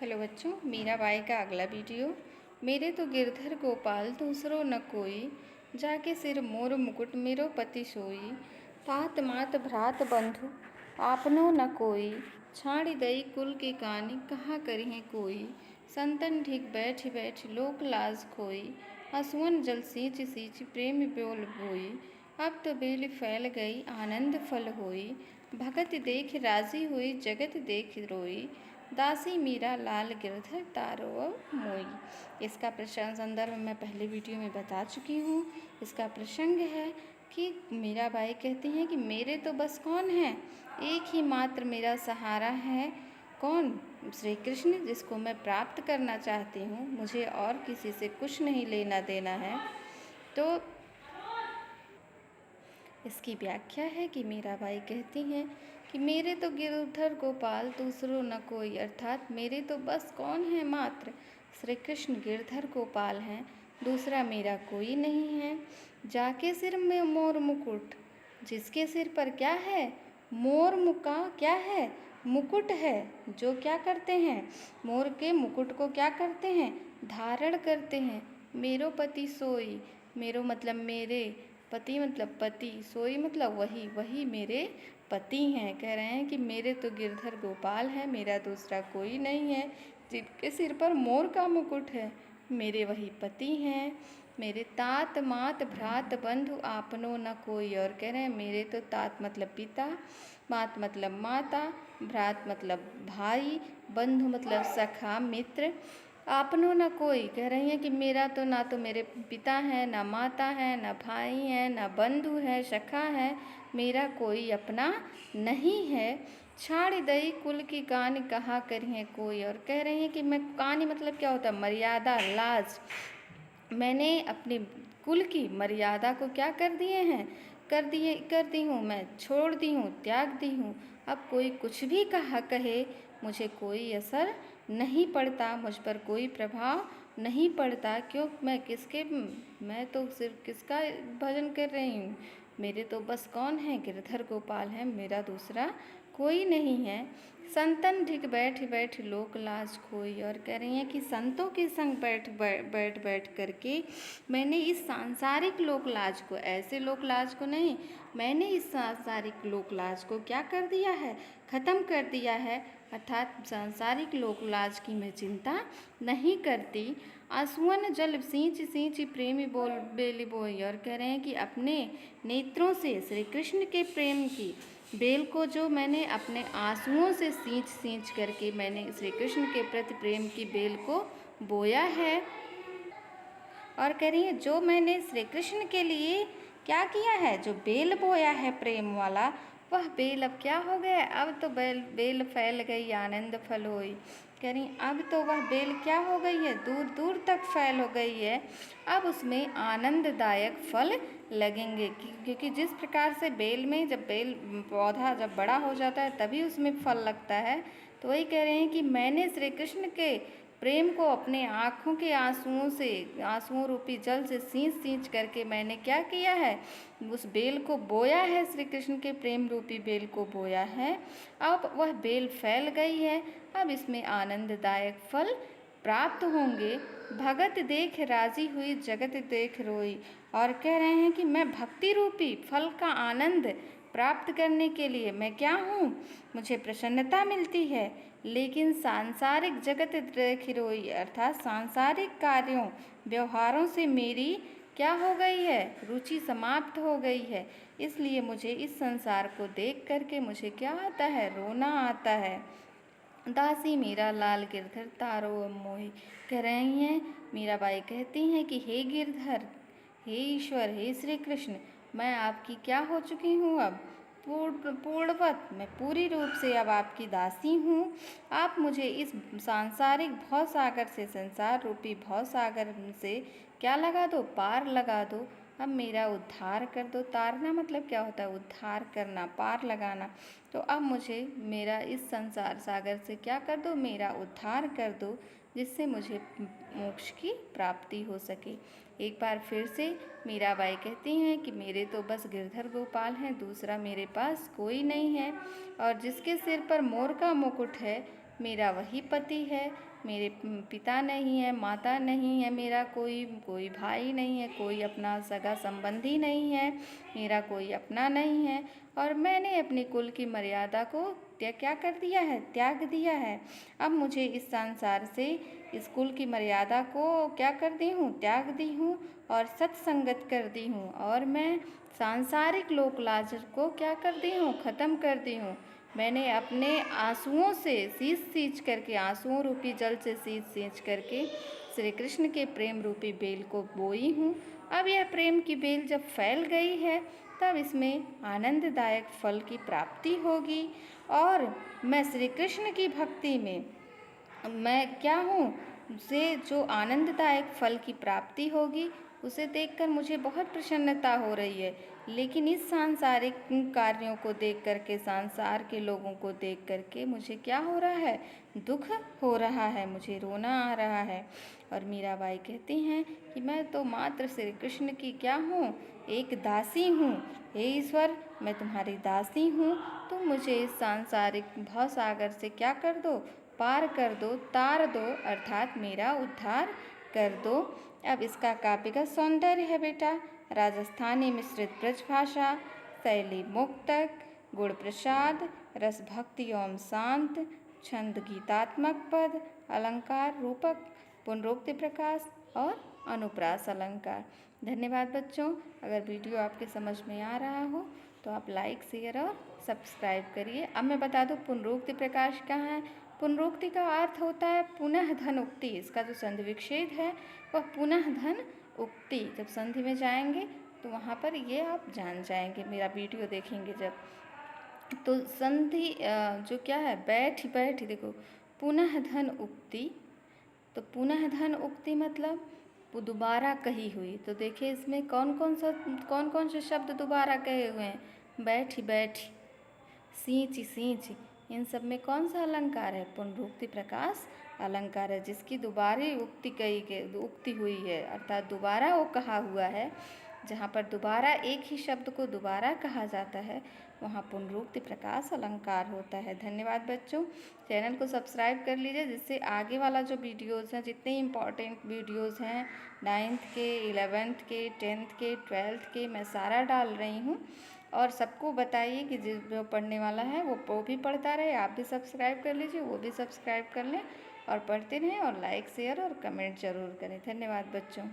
Hello बच्चों, मीराबाई का अगला वीडियो। मेरे तो गिरधर गोपाल दूसरो न कोई, जाके सिर मोर मुकुट मेरो पति सोई। तात मात भ्रात बंधु आपनो न कोई, छाड़ी दई कुल की कानी कहाँ करिहें कोई। संतन ढिक बैठ बैठ लोक लाज खोई, हसुअन जल सींच सींच प्रेम बोल बोई। अब तो बेल फैल गई आनंद फल होई, भगत देख राजी हुई जगत देख रोई। दासी मीरा लाल गिरधर तारो मोई। इसका प्रसंग संदर्भ मैं पहले वीडियो में बता चुकी हूँ। इसका प्रसंग है कि मीराबाई कहती हैं कि मेरे तो बस कौन है, एक ही मात्र मेरा सहारा है। कौन? श्री कृष्ण, जिसको मैं प्राप्त करना चाहती हूँ। मुझे और किसी से कुछ नहीं लेना देना है। तो इसकी व्याख्या है कि मीराबाई कहती हैं कि मेरे तो गिरधर गोपाल दूसरो न कोई, अर्थात मेरे तो बस कौन है, मात्र श्री कृष्ण गिरधर गोपाल हैं, दूसरा मेरा कोई नहीं है। जाके सिर में मोर मुकुट, जिसके सिर पर क्या है? मोर मुका क्या है? मुकुट है। जो क्या करते हैं? मोर के मुकुट को क्या करते हैं? धारण करते हैं। मेरो पति सोई, मेरो मतलब मेरे, पति मतलब पति, सोई मतलब वही मेरे पति हैं। कह रहे हैं कि मेरे तो गिरधर गोपाल हैं, मेरा दूसरा कोई नहीं है। जिनके सिर पर मोर का मुकुट है, मेरे वही पति हैं। मेरे तात मात भ्रात बंधु आपनो न कोई। और कह रहे हैं मेरे तो तात मतलब पिता, मात मतलब माता, भ्रात मतलब भाई, बंधु मतलब सखा मित्र, आपनो न कोई। कह रही हैं कि मेरा तो ना तो मेरे पिता हैं, ना माता है, ना भाई हैं, ना बंधु है, सखा है, मेरा कोई अपना नहीं है। छाड़ दई कुल की कानी कहा करिए कोई। और कह रही हैं कि मैं, कानी मतलब क्या होता है? मर्यादा, लाज। मैंने अपने कुल की मर्यादा को क्या कर दिए हैं? कर दी हूँ, मैं छोड़ दी हूँ, त्याग दी हूँ। अब कोई कुछ भी कहे, मुझे कोई असर नहीं पड़ता, मुझ पर कोई प्रभाव नहीं पड़ता। क्यों? मैं तो सिर्फ किसका भजन कर रही हूँ? मेरे तो बस कौन है? गिरधर गोपाल है, मेरा दूसरा कोई नहीं है। संतन ढिक बैठ बैठ लोक लाज खोई। और कह रही हैं कि संतों के संग बैठ करके मैंने इस सांसारिक लोक लाज को, ऐसे लोक लाज को नहीं, मैंने इस सांसारिक लोक लाज को क्या कर दिया है? ख़त्म कर दिया है। अर्थात सांसारिक लोक लाज की मैं चिंता नहीं करती। आंसुअन जल सींच सींच प्रेमी बोल बेली बोई। और कह रहे हैं कि अपने नेत्रों से श्री कृष्ण के प्रेम की बेल को जो मैंने अपने आंसुओं से सींच करके मैंने श्री कृष्ण के प्रति प्रेम की बेल को बोया है। और कह रही है जो मैंने श्री कृष्ण के लिए क्या किया है, जो बेल बोया है प्रेम वाला, वह बेल अब क्या हो गया? अब तो बेल फैल गई आनंद फल होई। कह रही अब तो वह बेल क्या हो गई है? दूर दूर तक फैल हो गई है। अब उसमें आनंददायक फल लगेंगे। क्योंकि जिस प्रकार से बेल में, जब बेल पौधा जब बड़ा हो जाता है तभी उसमें फल लगता है, तो वही कह रहे हैं कि मैंने श्री कृष्ण के प्रेम को अपने आँखों के आंसुओं से, आंसुओं रूपी जल से सींच करके मैंने क्या किया है? उस बेल को बोया है, श्री कृष्ण के प्रेम रूपी बेल को बोया है। अब वह बेल फैल गई है, अब इसमें आनंददायक फल प्राप्त होंगे। भगत देख राजी हुई जगत देख रोई। और कह रहे हैं कि मैं भक्ति रूपी फल का आनंद प्राप्त करने के लिए मैं क्या हूँ? मुझे प्रसन्नता मिलती है, लेकिन सांसारिक जगत देख रोई, अर्थात सांसारिक कार्यों व्यवहारों से मेरी क्या हो गई है? रुचि समाप्त हो गई है। इसलिए मुझे इस संसार को देख करके मुझे क्या आता है? रोना आता है। दासी मीरा लाल गिरधर तारो मोही। कह रही हैं, मीराबाई कहती हैं कि हे गिरधर, हे ईश्वर, हे श्री कृष्ण, मैं आपकी क्या हो चुकी हूँ? अब पूर्णवत मैं पूरी रूप से अब आपकी दासी हूँ। आप मुझे इस सांसारिक भवसागर से, संसार रूपी भवसागर से क्या लगा दो? पार लगा दो। अब मेरा उद्धार कर दो। तारना मतलब क्या होता है? उद्धार करना, पार लगाना। तो अब मुझे मेरा इस संसार सागर से क्या कर दो? मेरा उद्धार कर दो, जिससे मुझे मोक्ष की प्राप्ति हो सके। एक बार फिर से मीराबाई कहती हैं कि मेरे तो बस गिरधर गोपाल हैं, दूसरा मेरे पास कोई नहीं है। और जिसके सिर पर मोर का मुकुट है, मेरा वही पति है, मेरे पिता नहीं है, माता नहीं है, मेरा कोई भाई नहीं है, कोई अपना सगा संबंधी नहीं है, मेरा कोई अपना नहीं है। और मैंने अपने कुल की मर्यादा को क्या कर दिया है, त्याग दिया है। अब मुझे इस संसार से इस कुल की मर्यादा को क्या कर दी हूँ, त्याग दी हूँ और सत्संगत कर दी हूँ। और मैं सांसारिक लोक लाज को क्या कर दी हूँ, ख़त्म कर दी हूँ। मैंने अपने आंसुओं से सींच करके, आंसुओं रूपी जल से सींच करके श्री कृष्ण के प्रेम रूपी बेल को बोई हूँ। अब यह प्रेम की बेल जब फैल गई है तब इसमें आनंददायक फल की प्राप्ति होगी। और मैं श्री कृष्ण की भक्ति में मैं क्या हूँ, से जो आनंददायक फल की प्राप्ति होगी उसे देखकर मुझे बहुत प्रसन्नता हो रही है। लेकिन इस सांसारिक कार्यों को देख करके, संसार के लोगों को देख करके मुझे क्या हो रहा है, दुख हो रहा है, मुझे रोना आ रहा है। और मीराबाई कहती हैं कि मैं तो मात्र श्री कृष्ण की क्या हूँ, एक दासी हूँ। हे ईश्वर, मैं तुम्हारी दासी हूँ, तुम मुझे इस सांसारिक भवसागर से क्या कर दो, पार कर दो, तार दो, अर्थात मेरा उद्धार कर दो। अब इसका काव्य का सौंदर्य है बेटा, राजस्थानी मिश्रित ब्रज भाषा, शैली मुक्तक, गुण प्रसाद, रस भक्ति ओम शांत, छंद गीतात्मक पद, अलंकार रूपक, पुनरोक्ति प्रकाश और अनुप्रास अलंकार। धन्यवाद बच्चों। अगर वीडियो आपके समझ में आ रहा हो तो आप लाइक, शेयर और सब्सक्राइब करिए। अब मैं बता दूँ पुनरोक्ति प्रकाश कहाँ है। पुनरोक्ति का अर्थ होता है पुनः धन उक्ति। इसका जो संधि विच्छेद है वह पुनः धन उक्ति। जब संधि में जाएंगे तो वहाँ पर ये आप जान जाएंगे, मेरा वीडियो देखेंगे जब। तो संधि जो क्या है, बैठ देखो, पुनः धन उक्ति। तो पुनः धन उक्ति मतलब वो दोबारा कही हुई। तो देखिए इसमें कौन कौन से शब्द दोबारा कहे हुए हैं, बैठी, सींच, इन सब में कौन सा अलंकार है, पुनरुक्ति प्रकाश अलंकार है, जिसकी दोबारा उक्ति हुई है, अर्थात दोबारा वो कहा हुआ है। जहाँ पर दोबारा एक ही शब्द को दोबारा कहा जाता है वहाँ पुनरुक्ति प्रकाश अलंकार होता है। धन्यवाद बच्चों। चैनल को सब्सक्राइब कर लीजिए, जिससे आगे वाला जो वीडियोज़ हैं, जितने इम्पॉर्टेंट वीडियोज़ हैं 9th के, 11th के, 10th के, 12th के, मैं सारा डाल रही हूँ। और सबको बताइए कि जो पढ़ने वाला है वो भी पढ़ता रहे। आप भी सब्सक्राइब कर लीजिए, वो भी सब्सक्राइब कर लें और पढ़ते रहें। और लाइक, शेयर और कमेंट ज़रूर करें। धन्यवाद बच्चों।